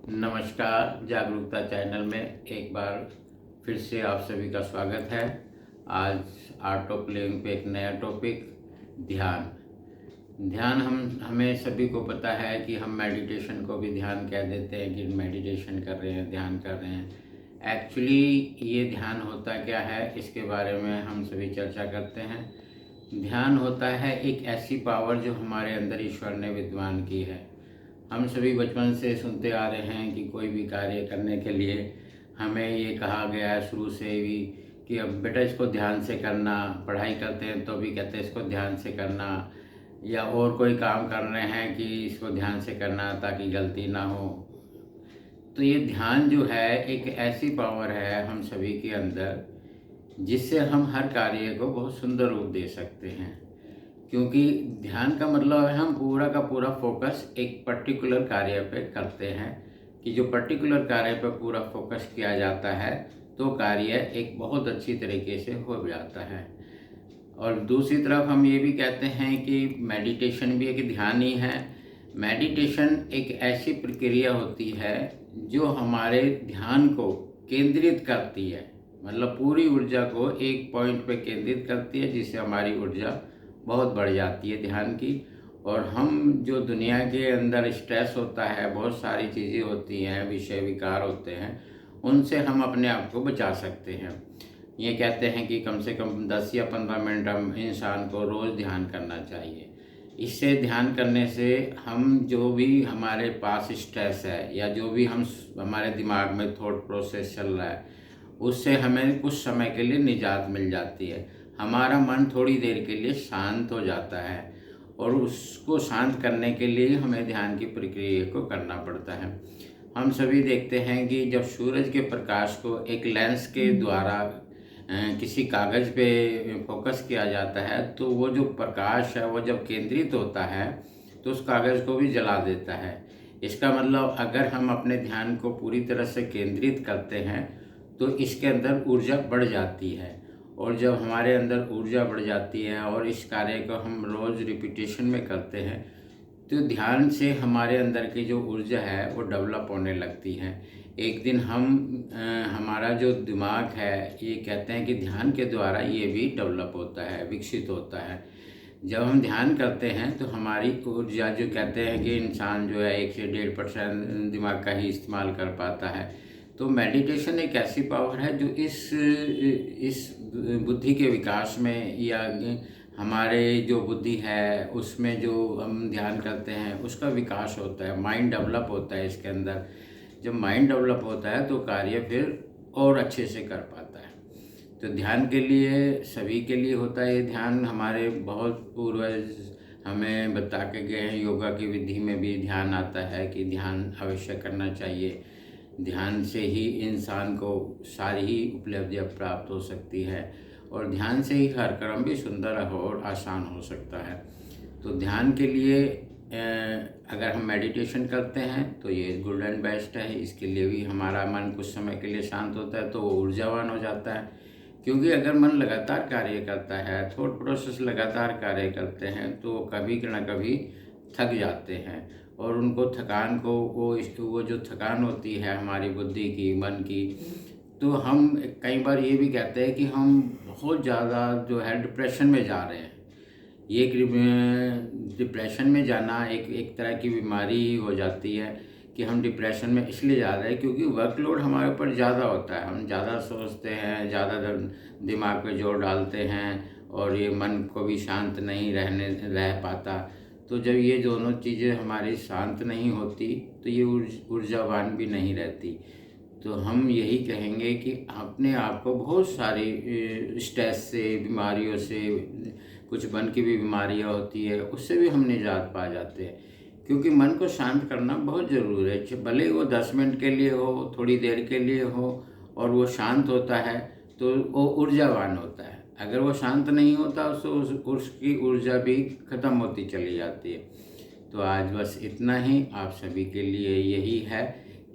नमस्कार, जागरूकता चैनल में एक बार फिर से आप सभी का स्वागत है। आज आर्ट ऑफ लिविंग पे एक नया टॉपिक ध्यान। ध्यान हमें सभी को पता है कि हम मेडिटेशन को भी ध्यान कह देते हैं कि मेडिटेशन कर रहे हैं, ध्यान कर रहे हैं। एक्चुअली ये ध्यान होता क्या है, इसके बारे में हम सभी चर्चा करते हैं। ध्यान होता है एक ऐसी पावर जो हमारे अंदर ईश्वर ने विद्वान की है। हम सभी बचपन से सुनते आ रहे हैं कि कोई भी कार्य करने के लिए हमें ये कहा गया है शुरू से भी कि अब बेटा इसको ध्यान से करना। पढ़ाई करते हैं तो भी कहते हैं इसको ध्यान से करना, या और कोई काम कर रहे हैं कि इसको ध्यान से करना ताकि गलती ना हो। तो ये ध्यान जो है एक ऐसी पावर है हम सभी के अंदर जिससे हम हर कार्य को बहुत सुंदर रूप दे सकते हैं। क्योंकि ध्यान का मतलब है हम पूरा का पूरा फोकस एक पर्टिकुलर कार्य पे करते हैं कि जो पर्टिकुलर कार्य पे पूरा फोकस किया जाता है तो कार्य एक बहुत अच्छी तरीके से हो जाता है। और दूसरी तरफ हम ये भी कहते हैं कि मेडिटेशन भी एक ध्यान ही है। मेडिटेशन एक ऐसी प्रक्रिया होती है जो हमारे ध्यान को केंद्रित करती है, मतलब पूरी ऊर्जा को एक पॉइंट पे केंद्रित करती है, जिससे हमारी ऊर्जा बहुत बढ़ जाती है ध्यान की। और हम जो दुनिया के अंदर स्ट्रेस होता है, बहुत सारी चीज़ें होती हैं, विषय विकार होते हैं, उनसे हम अपने आप को बचा सकते हैं। ये कहते हैं कि कम से कम 10 या 15 मिनट हम इंसान को रोज़ ध्यान करना चाहिए। इससे ध्यान करने से हम जो भी हमारे पास स्ट्रेस है या जो भी हमारे दिमाग में थॉट प्रोसेस चल रहा है, उससे हमें कुछ समय के लिए निजात मिल जाती है। हमारा मन थोड़ी देर के लिए शांत हो जाता है और उसको शांत करने के लिए हमें ध्यान की प्रक्रिया को करना पड़ता है। हम सभी देखते हैं कि जब सूरज के प्रकाश को एक लेंस के द्वारा किसी कागज़ पे फोकस किया जाता है तो वो जो प्रकाश है वो जब केंद्रित होता है तो उस कागज़ को भी जला देता है। इसका मतलब अगर हम अपने ध्यान को पूरी तरह से केंद्रित करते हैं तो इसके अंदर ऊर्जा बढ़ जाती है। और जब हमारे अंदर ऊर्जा बढ़ जाती है और इस कार्य को हम रोज़ रिपीटेशन में करते हैं तो ध्यान से हमारे अंदर की जो ऊर्जा है वो डेवलप होने लगती है। एक दिन हमारा जो दिमाग है, ये कहते हैं कि ध्यान के द्वारा ये भी डेवलप होता है, विकसित होता है। जब हम ध्यान करते हैं तो हमारी ऊर्जा, जो कहते हैं कि इंसान जो है 1 से 1.5% दिमाग का ही इस्तेमाल कर पाता है। तो मेडिटेशन एक ऐसी पावर है जो इस बुद्धि के विकास में या हमारे जो बुद्धि है उसमें जो हम ध्यान करते हैं उसका विकास होता है, माइंड डेवलप होता है इसके अंदर। जब माइंड डेवलप होता है तो कार्य फिर और अच्छे से कर पाता है। तो ध्यान के लिए सभी के लिए होता है ये ध्यान। हमारे बहुत पूर्वज हमें बता के गए हैं, योगा की विधि में भी ध्यान आता है कि ध्यान अवश्य करना चाहिए। ध्यान से ही इंसान को सारी ही उपलब्धियाँ प्राप्त हो सकती है और ध्यान से ही हर कर्म भी सुंदर और आसान हो सकता है। तो ध्यान के लिए अगर हम मेडिटेशन करते हैं तो ये गुड एंड बेस्ट है। इसके लिए भी हमारा मन कुछ समय के लिए शांत होता है तो वो ऊर्जावान हो जाता है। क्योंकि अगर मन लगातार कार्य करता है, थॉट प्रोसेस लगातार कार्य करते हैं तो कभी ना कभी थक जाते हैं और उनको थकान को वो जो थकान होती है हमारी बुद्धि की, मन की, तो हम कई बार ये भी कहते हैं कि हम बहुत ज़्यादा जो है डिप्रेशन में जा रहे हैं। ये डिप्रेशन में जाना एक तरह की बीमारी ही हो जाती है कि हम डिप्रेशन में इसलिए जा रहे हैं क्योंकि वर्कलोड हमारे ऊपर ज़्यादा होता है। हम ज़्यादा सोचते हैं, ज़्यादा दिमाग पे जोर डालते हैं और ये मन को भी शांत नहीं रह पाता। तो जब ये दोनों चीज़ें हमारी शांत नहीं होती तो ये ऊर्जावान भी नहीं रहती। तो हम यही कहेंगे कि अपने आप को बहुत सारी स्ट्रेस से, बीमारियों से, कुछ मन की भी बीमारियाँ होती है, उससे भी हम निजात पा जाते हैं। क्योंकि मन को शांत करना बहुत ज़रूरी है। भले वो 10 मिनट के लिए हो, थोड़ी देर के लिए हो, और वो शांत होता है तो वो ऊर्जावान होता है। अगर वो शांत नहीं होता तो उसकी ऊर्जा भी ख़त्म होती चली जाती है। तो आज बस इतना ही आप सभी के लिए यही है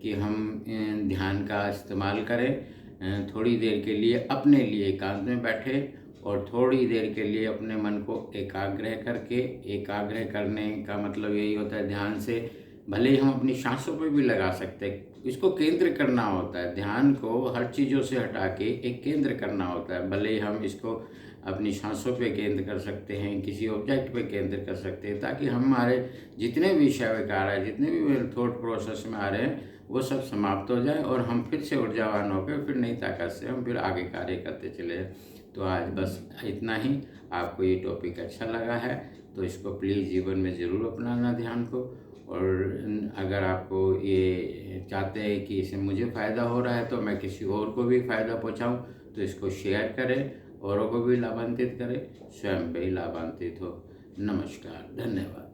कि हम ध्यान का इस्तेमाल करें। थोड़ी देर के लिए अपने लिए एकांत में बैठे और थोड़ी देर के लिए अपने मन को एकाग्र करके, एकाग्र करने का मतलब यही होता है ध्यान से भले ही हम अपनी सांसों पे भी लगा सकते हैं। इसको केंद्र करना होता है, ध्यान को हर चीज़ों से हटा के एक केंद्र करना होता है। भले ही हम इसको अपनी सांसों पे केंद्र कर सकते हैं, किसी ऑब्जेक्ट पे केंद्र कर सकते हैं, ताकि हमारे जितने भी विषय विकार है, जितने भी थॉट प्रोसेस में आ रहे हैं, वो सब समाप्त हो जाए और हम फिर से ऊर्जावान होकर फिर नई ताकत से हम फिर आगे कार्य करते चले जाएं। तो आज बस इतना ही। आपको ये टॉपिक अच्छा लगा है तो इसको प्लीज़ जीवन में ज़रूर अपनाना ध्यान को। और अगर आपको ये चाहते हैं कि इससे मुझे फ़ायदा हो रहा है तो मैं किसी और को भी फ़ायदा पहुंचाऊं, तो इसको शेयर करें, औरों को भी लाभान्वित करें, स्वयं भी लाभान्वित हो। नमस्कार, धन्यवाद।